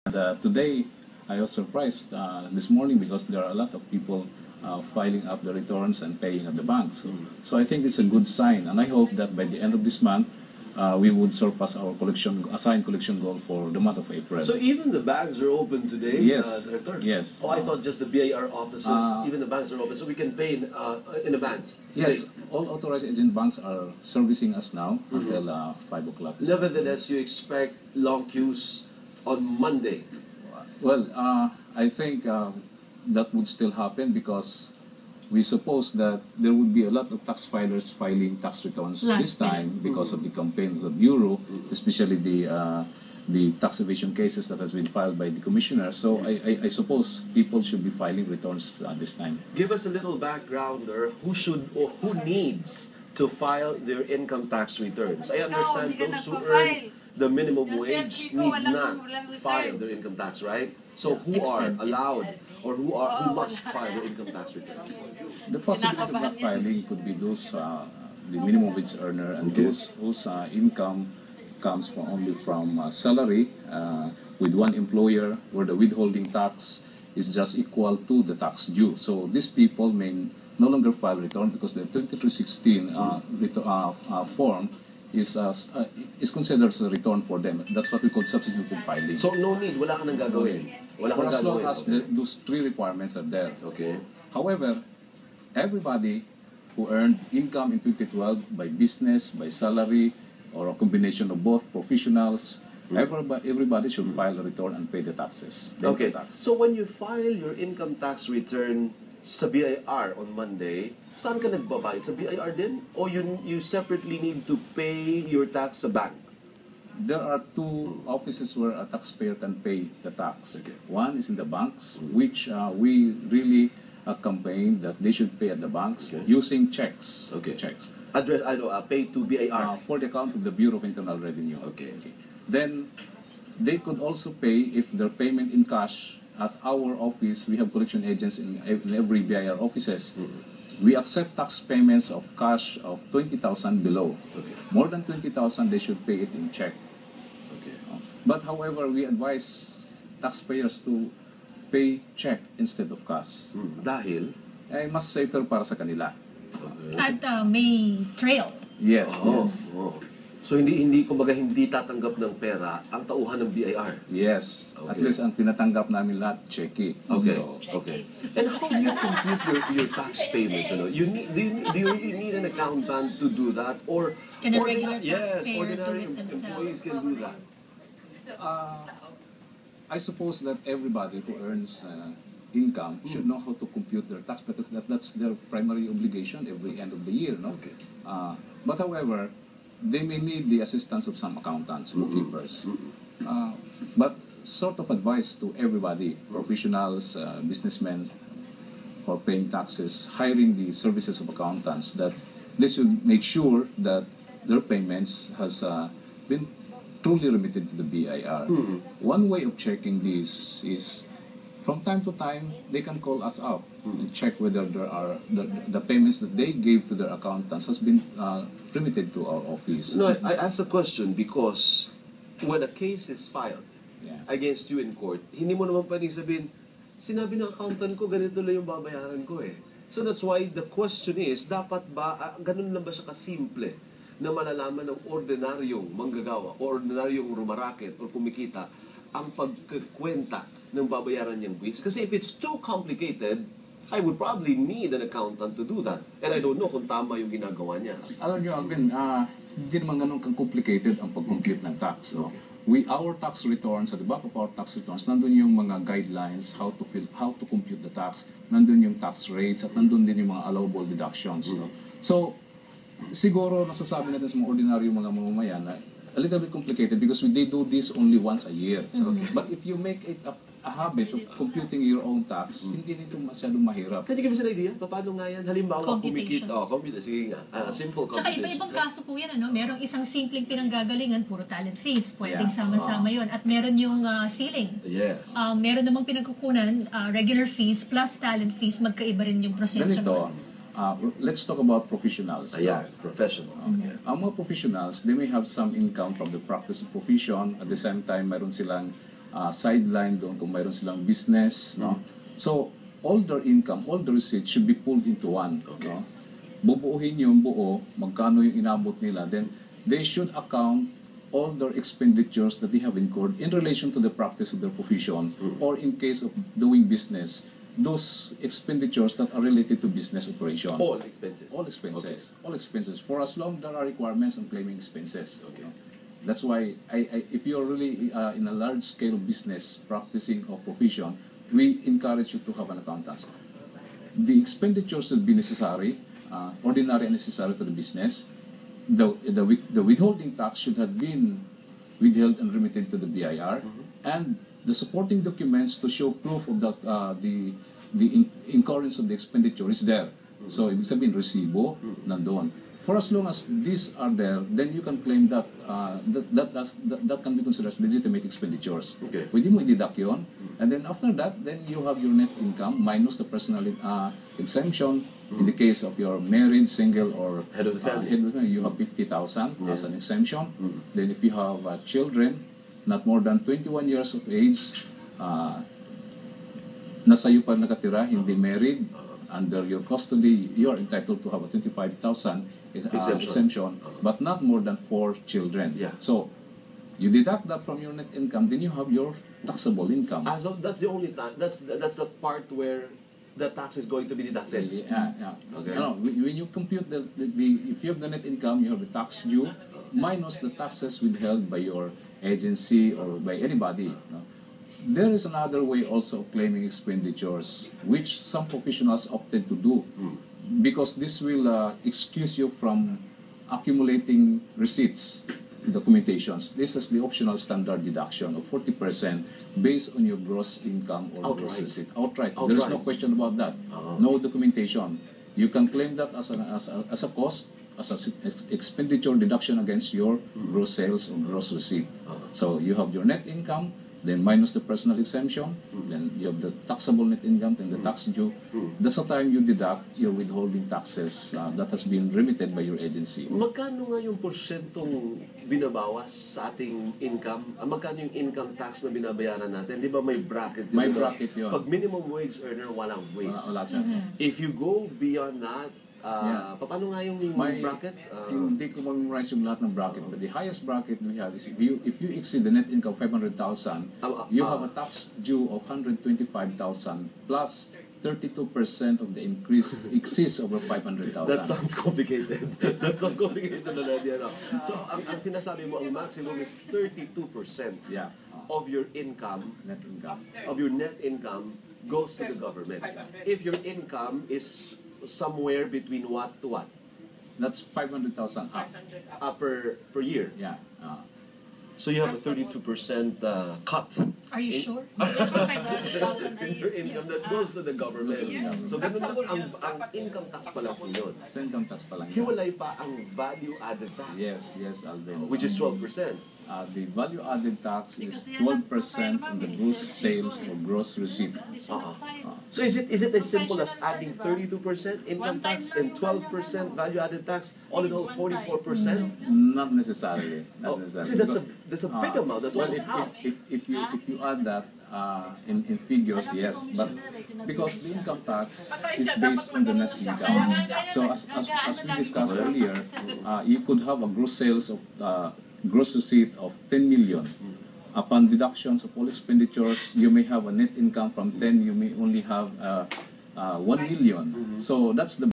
Today, I was surprised this morning because there are a lot of people filing up the returns and paying at the bank. So I think it's a good sign, and I hope that by the end of this month, we would surpass our assigned collection goal for the month of April. So even the banks are open today? Yes. Director? Yes. Oh, I thought just the BIR offices, even the banks are open, so we can pay in advance. Yes, all authorized agent banks are servicing us now until 5 o'clock. Nevertheless, you expect long queues on Monday? Well, I think that would still happen because we suppose that there would be a lot of tax filers filing tax returns this time because of the campaign of the Bureau, especially the tax evasion cases that has been filed by the Commissioner. So I suppose people should be filing returns this time. Give us a little background, or who should or who needs to file their income tax returns. I understand those who earn the minimum wage need not file their income tax, right? So who are allowed or who must file their income tax returns? The possibility of not filing could be those the minimum wage earner and those whose income comes only from salary with one employer, where the withholding tax is just equal to the tax due. So these people may no longer file return because the 2316 form is considered as a return for them. That's what we call substitute filing. So no need, wala ka nang gagawin. Wala For kang as long gagawin. as those three requirements are there. Okay. However, everybody who earned income in 2012 by business, by salary, or a combination of both, professionals, everybody should file a return and pay the taxes. Okay. Tax. So when you file your income tax return sa BIR on Monday, saan ka nagbabayad? Sa BIR din? O you separately need to pay your tax sa bank? There are two offices where a taxpayer can pay the tax. Okay. One is in the banks, which we really campaign that they should pay at the banks using checks. Okay. Checks. Address, pay to BIR. For the account of the Bureau of Internal Revenue. Okay. Then they could also pay if their payment in cash at our office. We have collection agents in every BIR offices. We accept tax payments of cash of 20,000 below. Okay. More than 20,000, they should pay it in check. Okay. But however, we advise taxpayers to pay check instead of cash. Dahil? Mas safer para sa kanila. At may trail. Yes, yes. Oh. So hindi kumbaga hindi tatanggap ng pera ang tauhan ng BIR. Yes. Okay. At least ang tinatanggap namin lahat, checky. Okay. So, Okay. And how do you compute your tax payments? Do you need an accountant to do that, or Can a regular yes, taxpayer ordinary do it themselves? employees can do that? I suppose that everybody who earns income should know how to compute their tax because that's their primary obligation every end of the year, no? Okay. But however, they may need the assistance of some accountants, bookkeepers. But sort of advice to everybody, professionals, businessmen, for paying taxes, hiring the services of accountants, that they should make sure that their payments has been truly remitted to the BIR. One way of checking this is from time to time they can call us up and check whether there are the payments that they gave to their accountants has been remitted to our office. No, I asked the question because when a case is filed against you in court, hindi mo naman pwedeng sabihin, sinabi ng accountant ko, ganito lang yung babayaran ko eh. So that's why the question is, dapat ba, ganun lang ba siya kasimple na malalaman ng ordinaryong manggagawa o ordinaryong rumaraket o kumikita ang pagkwenta ng babayaran niyang buwis? Kasi if it's too complicated, I would probably need an accountant to do that. And I don't know kung tama yung ginagawa niya. Alam niyo, Alvin, hindi naman ganun complicated ang pag-compute ng tax. No? Our tax returns, at the back of our tax returns, nandun yung mga guidelines, how to compute the tax, nandun yung tax rates, at nandun din yung mga allowable deductions. No? So, siguro nasasabi natin sa mga ordinaryo mga mamamayan na a little bit complicated because they do this only once a year. But if you make it a habit of computing your own tax, hindi nito masyadong mahirap. Can you give us an idea? Paano nga yan? Halimbawa, Computation. Computation. Sige nga. Simple Tsaka computation. iba-ibang kaso po yan, ano? Merong isang simpleng pinanggagalingan, puro talent fees. Pwedeng sama-sama yun. At meron yung ceiling. Yes. Meron namang pinagkukunan, regular fees plus talent fees, magkaiba rin yung proseso. Ganito, let's talk about professionals. Ayan, professionals. Ang mga professionals, they may have some income from the practice of profession. At the same time, mayroon silang sideline doon kung mayroon silang business, no? So, all their income, all the receipts should be pulled into one, no? Bubuuhin yung buo, magkano yung inabot nila, then they should account all their expenditures that they have incurred in relation to the practice of their profession, or in case of doing business, those expenditures that are related to business operation. All expenses. All expenses. Okay. All expenses. For as long there are requirements on claiming expenses. Okay. You know. That's why if you're really in a large scale business practicing or profession, we encourage you to have an accountant. The expenditures should be necessary, ordinary and necessary to the business. The withholding tax should have been withheld and remitted to the BIR, and the supporting documents to show proof of the incurrence of the expenditure is there. So ibig sabihin resibo nandoon. For as long as these are there, then you can claim that that can be considered as legitimate expenditures. Okay. Pwede mo i-deduct yun. And then after that, then you have your net income minus the personal exemption. In the case of your married, single, or Head of the family. You have 50,000 as an exemption. Mm-hmm. Then if you have children, not more than 21 years of age, nasa iyo pa nakatira, hindi married, under your custody, you are entitled to have a 25,000 exemption, but not more than 4 children. Yeah. So, you deduct that from your net income, then you have your taxable income. As of, that's the only time. That's the part where the tax is going to be deducted. Yeah. Okay. You know, when you compute if you have the net income, you have the tax due minus the taxes withheld by your agency or by anybody. No? There is another way also of claiming expenditures, which some professionals opted to do, because this will excuse you from accumulating receipts, documentations. This is the optional standard deduction of 40% based on your gross income or gross receipt. Outright. There is no question about that. No documentation. You can claim that as a cost, as an expenditure deduction against your gross sales or gross receipt. So you have your net income, then minus the personal exemption, then you have the taxable net income, then the tax due. That's the time you deduct your withholding taxes that has been remitted by your agency. Magkano nga yung porsyentong binabawas sa ating income? Magkano yung income tax na binabayaran natin? Di ba may bracket yun? May bracket yun. Pag minimum wage earner, walang wage. Wala siya. If you go beyond that, paano nga yung bracket? Hindi ko memorize yung lahat ng bracket, but the highest bracket we have is if you exceed the net income 500,000, you have a tax due of 125,000 plus 32% of the increase exceeds over 500,000. That sounds complicated. That sounds complicated already. Ano? So, ang sinasabi mo, ang maximum is 32% of your income, net income goes to the government. If your income is somewhere between what to what? That's 500,000 up. Per year. Yeah. So you have a 32% cut. Are you sure? in your income that goes to the government. So ganun lang, ang income tax pala po yun. So income tax pa lang. Hiwalay pa ang value-added tax. Yes, Alvin. Which is 12%. The value-added tax is 12% on the gross sales or gross receipt. So is it as simple as adding 32% income tax and 12% value-added tax, all in all 44%? Not necessarily. See, that's a big amount. That's almost half. If you add that in figures, yes, but because the income tax is based on the net income, so as we discussed earlier, you could have a gross sales of gross receipt of 10 million. Upon deductions of all expenditures, you may have a net income from 10, you may only have 1 million. So that's the